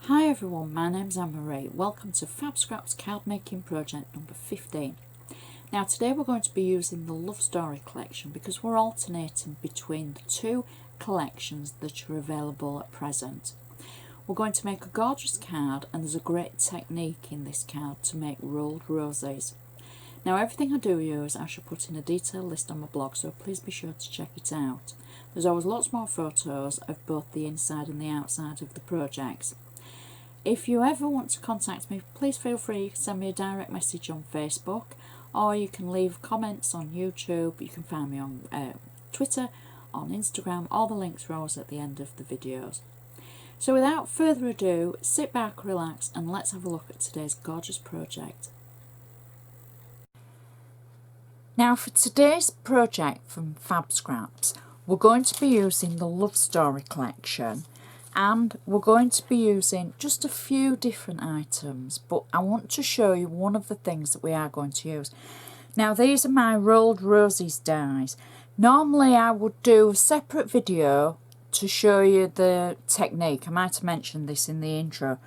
Hi everyone, my name's Anne-Marie. Welcome to FabScraps Card Making project number 15. Now today we're going to be using the Love Story Collection because we're alternating between the two collections that are available at present. We're going to make a gorgeous card, and there's a great technique in this card to make rolled roses. Now everything I do use I shall put in a detailed list on my blog, so please be sure to check it out. There's always lots more photos of both the inside and the outside of the projects. If you ever want to contact me, please feel free to send me a direct message on Facebook, or you can leave comments on YouTube. You can find me on Twitter, on Instagram. All the links are always at the end of the videos. So without further ado, sit back, relax, and let's have a look at today's gorgeous project. Now for today's project from FabScraps, we're going to be using the Love Story Collection. And we're going to be using just a few different items, but I want to show you one of the things that we are going to use. Now these are my rolled roses dies. Normally I would do a separate video to show you the technique. I might have mentioned this in the intro,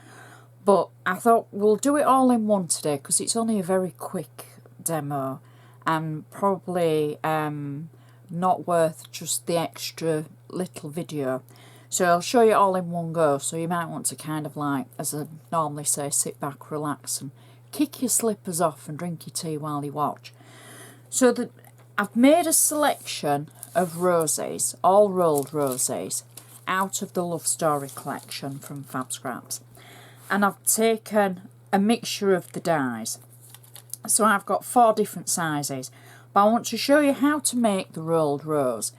but I thought we'll do it all in one today because it's only a very quick demo and probably not worth just the extra little video. So I'll show you all in one go, so you might want to kind of like, as I normally say, sit back, relax and kick your slippers off and drink your tea while you watch. So I've made a selection of roses, all rolled roses, out of the Love Story Collection from FabScraps. And I've taken a mixture of the dies. So I've got 4 different sizes, but I want to show you how to make the rolled rose.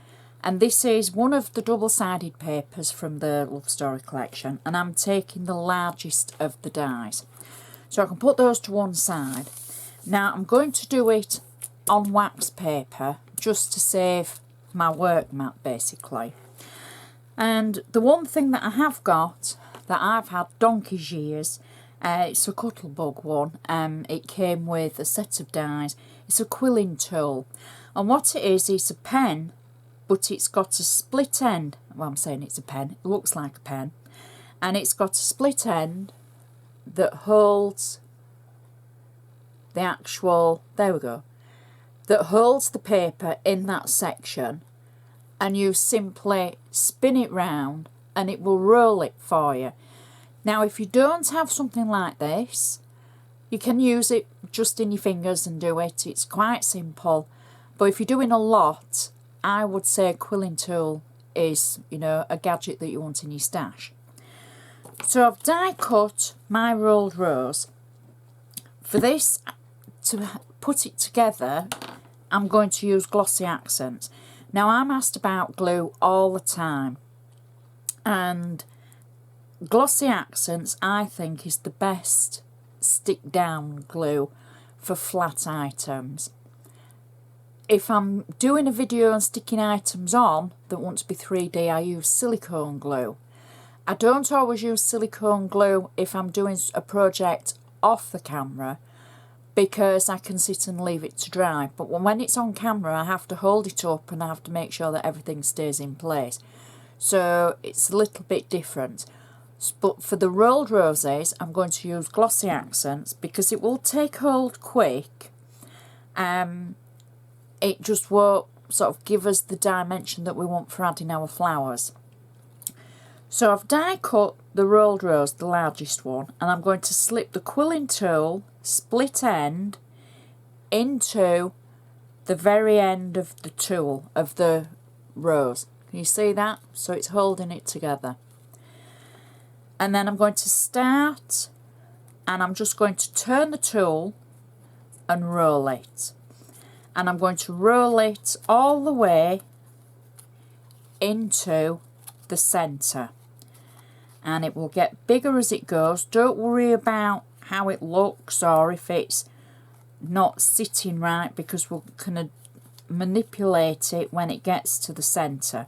And this is one of the double-sided papers from the Love Story Collection, and I'm taking the largest of the dies. So I can put those to one side. Now I'm going to do it on wax paper just to save my work mat basically. And the one thing that I have got that I've had donkey's years, it's a Cuttlebug one. It came with a set of dies. It's a quilling tool, and what it is a pen, but it's got a split end. Well, I'm saying it's a pen. It looks like a pen. And it's got a split end that holds the actual, there we go, that holds the paper in that section. And you simply spin it round and it will roll it for you. Now, if you don't have something like this, you can use it just in your fingers and do it. It's quite simple. But if you're doing a lot, I would say a quilling tool is, a gadget that you want in your stash. So I've die cut my rolled rose. For this, to put it together, I'm going to use glossy accents. Now I'm asked about glue all the time, and glossy accents I think is the best stick down glue for flat items. If I'm doing a video on sticking items on that want to be 3D, I use silicone glue. I don't always use silicone glue if I'm doing a project off the camera because I can sit and leave it to dry. But when it's on camera, I have to hold it up and I have to make sure that everything stays in place. So it's a little bit different. But for the rolled roses, I'm going to use glossy accents because it will take hold quick. It just won't sort of give us the dimension that we want for adding our flowers. So I've die cut the rolled rose, the largest one, and I'm going to slip the quilling tool, split end, into the very end of the tool, of the rose. Can you see that? So it's holding it together. And then I'm going to start, and I'm just going to turn the tool and roll it. And I'm going to roll it all the way into the centre. And it will get bigger as it goes. Don't worry about how it looks or if it's not sitting right, because we're going to manipulate it when it gets to the centre.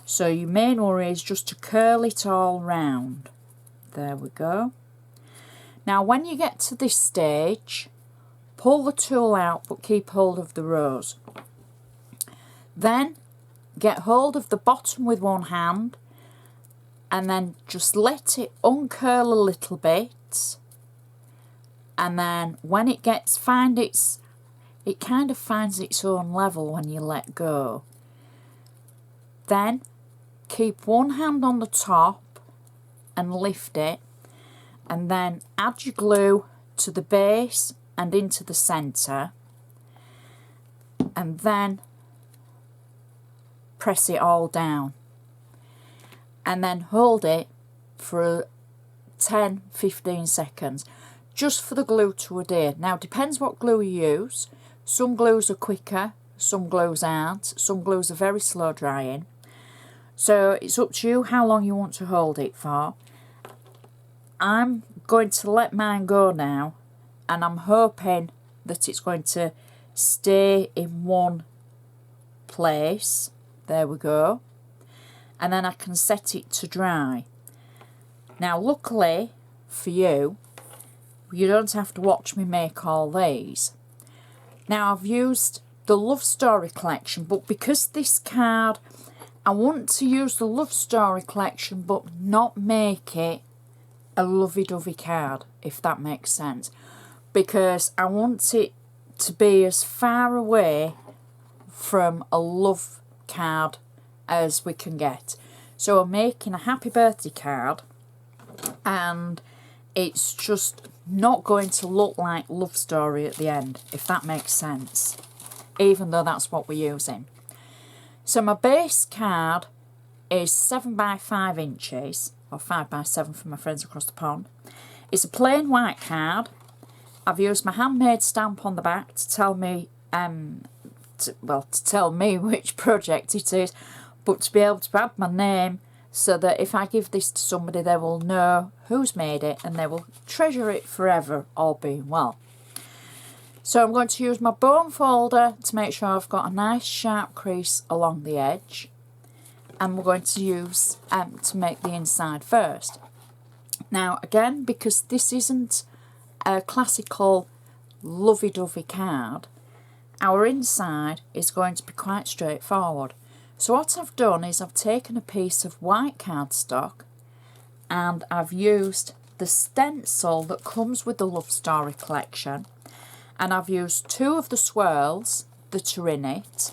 So your main worry is just to curl it all round. There we go. Now when you get to this stage, pull the tool out but keep hold of the rose. Then get hold of the bottom with one hand and then just let it uncurl a little bit, and then when it gets it kind of finds its own level when you let go. Then keep one hand on the top and lift it, and then add your glue to the base and into the centre, and then press it all down, and then hold it for 10-15 seconds just for the glue to adhere. Now it depends what glue you use. Some glues are quicker, some glues aren't, some glues are very slow drying, so it's up to you how long you want to hold it for. I'm going to let mine go now, and I'm hoping that it's going to stay in one place. There we go. And then I can set it to dry. Now luckily for you, you don't have to watch me make all these. Now I've used the Love Story Collection, but because this card, I want to use the Love Story Collection but not make it a lovey-dovey card, if that makes sense, because I want it to be as far away from a love card as we can get. So I'm making a happy birthday card, and it's just not going to look like Love Story at the end, if that makes sense, even though that's what we're using. So my base card is 7 by 5 inches, or 5 by 7 for my friends across the pond. It's a plain white card. I've used my handmade stamp on the back to tell me, to tell me which project it is, but to be able to add my name so that if I give this to somebody, they will know who's made it and they will treasure it forever, all being well. So I'm going to use my bone folder to make sure I've got a nice sharp crease along the edge, and we're going to use to make the inside first. Now again, because this isn't a classical lovey-dovey card, our inside is going to be quite straightforward. So what I've done is I've taken a piece of white cardstock and I've used the stencil that comes with the Love Story Collection, and I've used 2 of the swirls that are in it,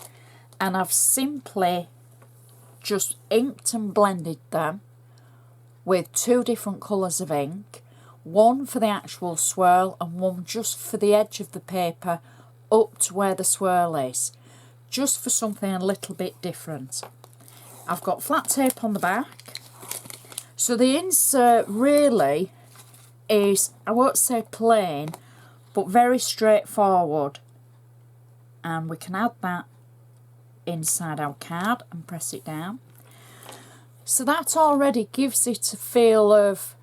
and I've simply just inked and blended them with 2 different colours of ink, one for the actual swirl and one just for the edge of the paper up to where the swirl is, just for something a little bit different. I've got flat tape on the back. So the insert really is, I won't say plain, but very straightforward. And we can add that inside our card and press it down. So that already gives it a feel of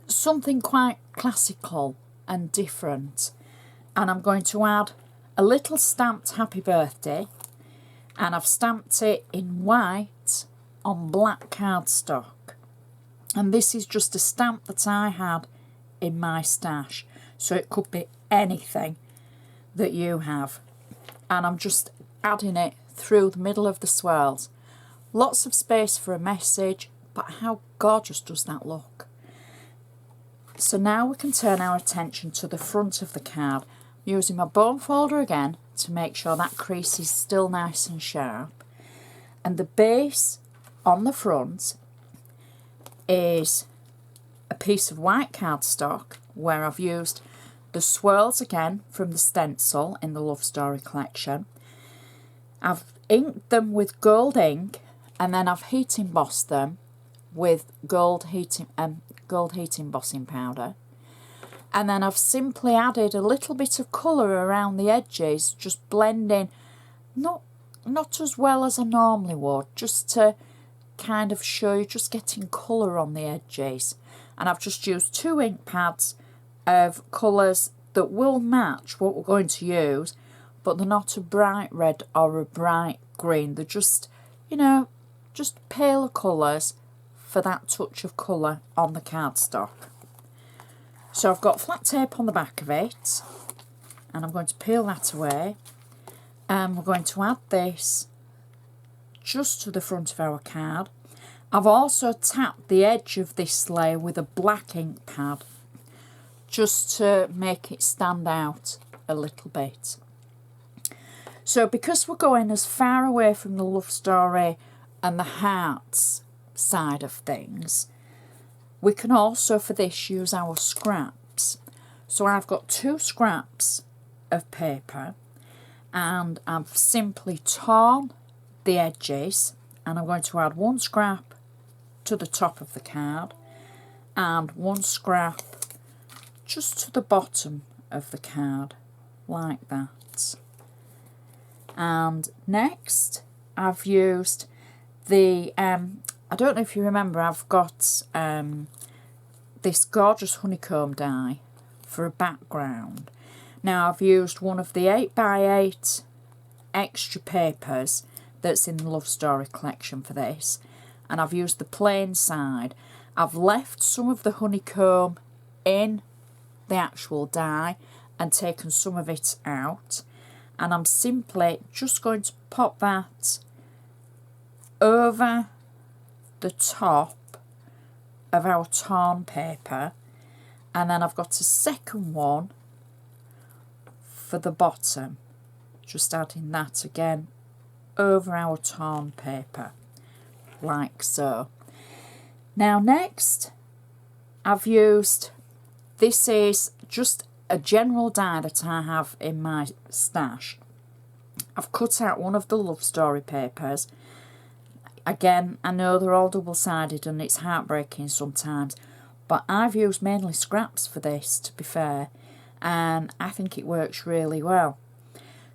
something quite classical and different. And I'm going to add a little stamped happy birthday, and I've stamped it in white on black cardstock. And this is just a stamp that I had in my stash, so it could be anything that you have. And I'm just adding it through the middle of the swirls. Lots of space for a message, but how gorgeous does that look? So now we can turn our attention to the front of the card, using my bone folder again to make sure that crease is still nice and sharp. And the base on the front is a piece of white cardstock where I've used the swirls again from the stencil in the Love Story Collection. I've inked them with gold ink, and then I've heat embossed them with gold heat embossing powder. And then I've simply added a little bit of colour around the edges, just blending, not as well as I normally would, just to kind of show you, just getting colour on the edges. And I've just used 2 ink pads of colours that will match what we're going to use, but they're not a bright red or a bright green. They're just, you know, just paler colours for that touch of colour on the cardstock. So I've got flat tape on the back of it, and I'm going to peel that away, and we're going to add this just to the front of our card. I've also tapped the edge of this layer with a black ink pad just to make it stand out a little bit. So because we're going as far away from the love story and the hearts side of things, we can also for this use our scraps. So I've got 2 scraps of paper and I've simply torn the edges, and I'm going to add 1 scrap to the top of the card and 1 scrap just to the bottom of the card, like that. And next I've used the, I don't know if you remember, I've got this gorgeous honeycomb die for a background. Now I've used one of the 8x8 extra papers that's in the Love Story collection for this, and I've used the plain side. I've left some of the honeycomb in the actual die and taken some of it out, and I'm simply just going to pop that over the top of our torn paper, and then I've got a second one for the bottom, just adding that again over our torn paper, like so. Now next I've used, this is just a general die that I have in my stash. I've cut out one of the Love Story papers. Again, I know they're all double-sided and it's heartbreaking sometimes, but I've used mainly scraps for this, to be fair, and I think it works really well.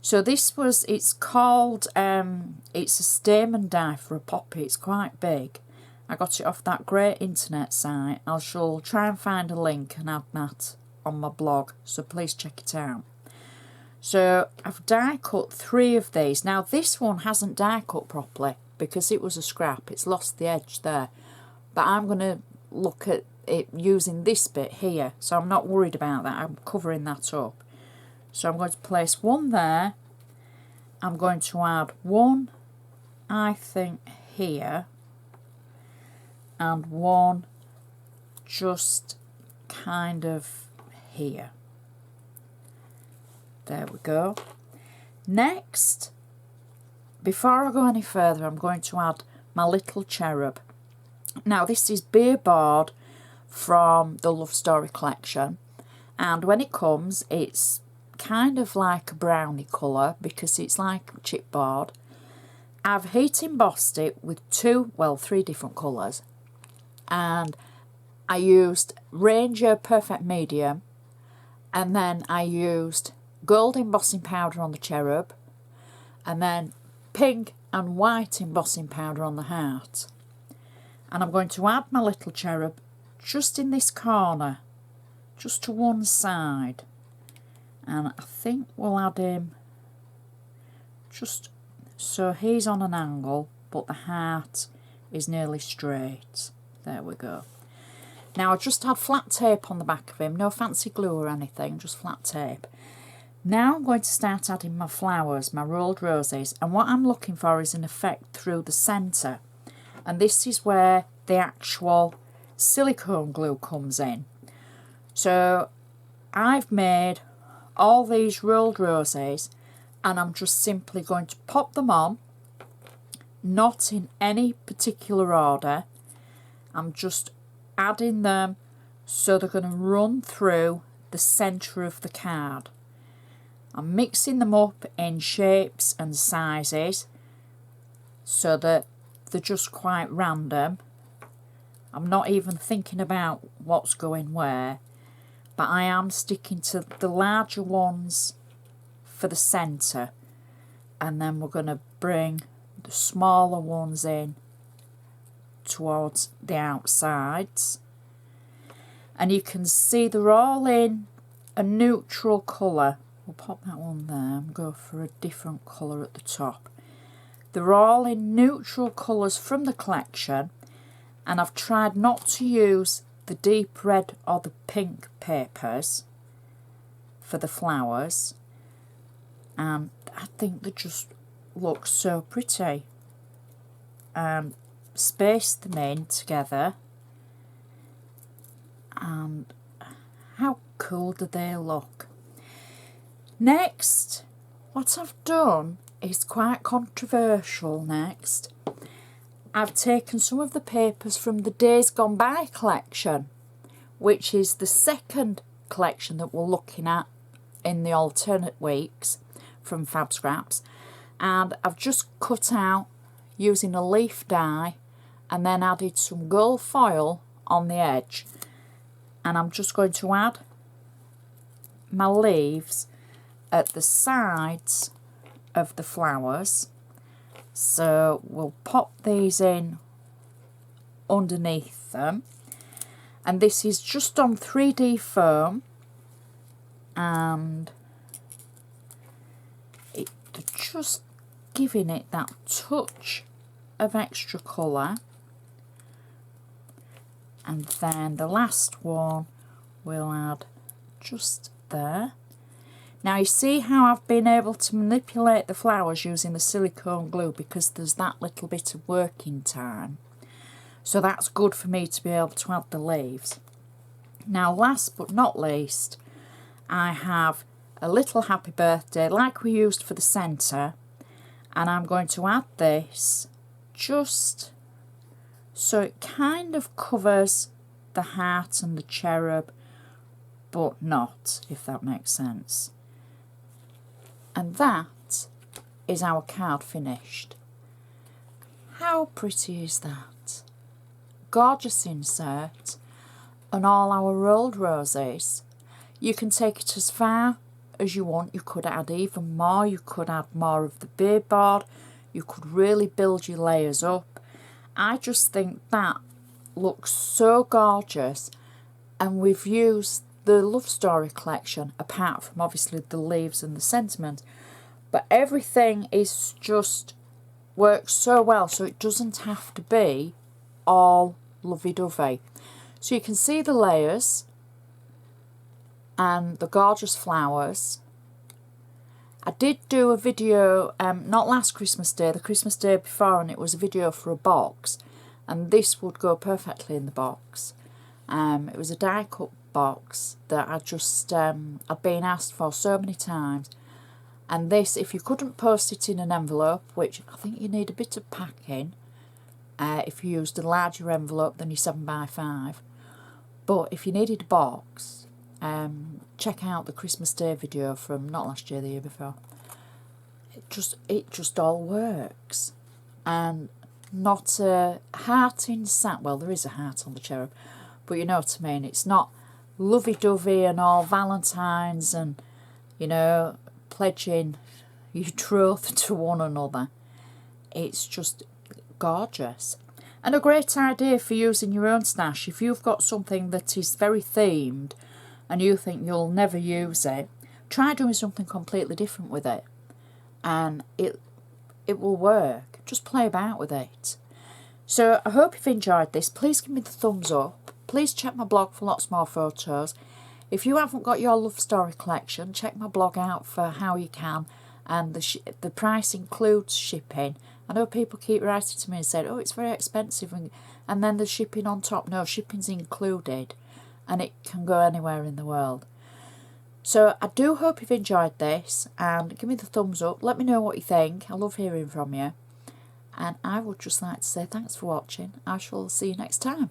So this was, it's called, it's a stamen die for a poppy. It's quite big. I got it off that great internet site. I shall try and find a link and add that on my blog, so please check it out. So I've die cut 3 of these. Now this one hasn't die cut properly because it was a scrap. It's lost the edge there. But I'm going to look at it using this bit here, so I'm not worried about that. I'm covering that up. So I'm going to place 1 there. I'm going to add 1, I think, here, and 1 just kind of here. There we go. Next, before I go any further, I'm going to add my little cherub. Now this is beer board from the Love Story collection, and when it comes it's kind of like a brownie colour because it's like chipboard. I've heat embossed it with 3 different colours, and I used Ranger Perfect Medium, and then I used gold embossing powder on the cherub, and then pink and white embossing powder on the heart. And I'm going to add my little cherub just in this corner, just to one side, and I think we'll add him just so he's on an angle but the heart is nearly straight. There we go. Now I just had flat tape on the back of him, no fancy glue or anything, just flat tape. Now I'm going to start adding my flowers, my rolled roses, and what I'm looking for is an effect through the centre, and this is where the actual silicone glue comes in. So I've made all these rolled roses and I'm just simply going to pop them on, not in any particular order. I'm just adding them so they're going to run through the centre of the card. I'm mixing them up in shapes and sizes so that they're just quite random. I'm not even thinking about what's going where, but I am sticking to the larger ones for the centre, and then we're going to bring the smaller ones in towards the outsides. And you can see they're all in a neutral colour. We'll pop that one there and go for a different colour at the top. They're all in neutral colours from the collection, and I've tried not to use the deep red or the pink papers for the flowers, and I think they just look so pretty. space them in together. And how cool do they look? Next, what I've done is quite controversial next. I've taken some of the papers from the Days Gone By collection, which is the second collection that we're looking at in the alternate weeks from FabScraps, and I've just cut out using a leaf die and then added some gold foil on the edge, and I'm just going to add my leaves at the sides of the flowers. So we'll pop these in underneath them, and this is just on 3D foam, and just giving it that touch of extra colour. And then the last one we'll add just there. Now you see how I've been able to manipulate the flowers using the silicone glue, because there's that little bit of working time. So that's good for me to be able to add the leaves. Now last but not least, I have a little happy birthday like we used for the centre, and I'm going to add this just so it kind of covers the heart and the cherub, but not, if that makes sense. And that is our card finished. How pretty is that? Gorgeous insert and all our rolled roses. You can take it as far as you want. You could add even more. You could add more of the beadboard. You could really build your layers up. I just think that looks so gorgeous, and we've used the Love Story collection, apart from obviously the leaves and the sentiment, but everything is just works so well, so it doesn't have to be all lovey-dovey. So you can see the layers and the gorgeous flowers. I did do a video, not last Christmas Day, the Christmas Day before, and it was a video for a box, and this would go perfectly in the box. It was a die cut box that I just I'd been asked for so many times, and this, if you couldn't post it in an envelope, which I think you need a bit of packing if you used a larger envelope than your 7x5, but if you needed a box, check out the Christmas Day video from not last year, the year before. It just all works. And not a heart inside, well, there is a heart on the cherub, but you know what I mean. It's not lovey-dovey and all Valentine's and, you know, pledging your troth to one another. It's just gorgeous. And a great idea for using your own stash. If you've got something that is very themed and you think you'll never use it, try doing something completely different with it, and it will work. Just play about with it. So I hope you've enjoyed this. Please give me the thumbs up. Please check my blog for lots more photos. If you haven't got your Love Story collection, check my blog out for how you can, and the price includes shipping. I know people keep writing to me and saying, oh, it's very expensive, and then the shipping on top. No, shipping's included, and it can go anywhere in the world. So I do hope you've enjoyed this, and give me the thumbs up. Let me know what you think. I love hearing from you. And I would just like to say thanks for watching. I shall see you next time.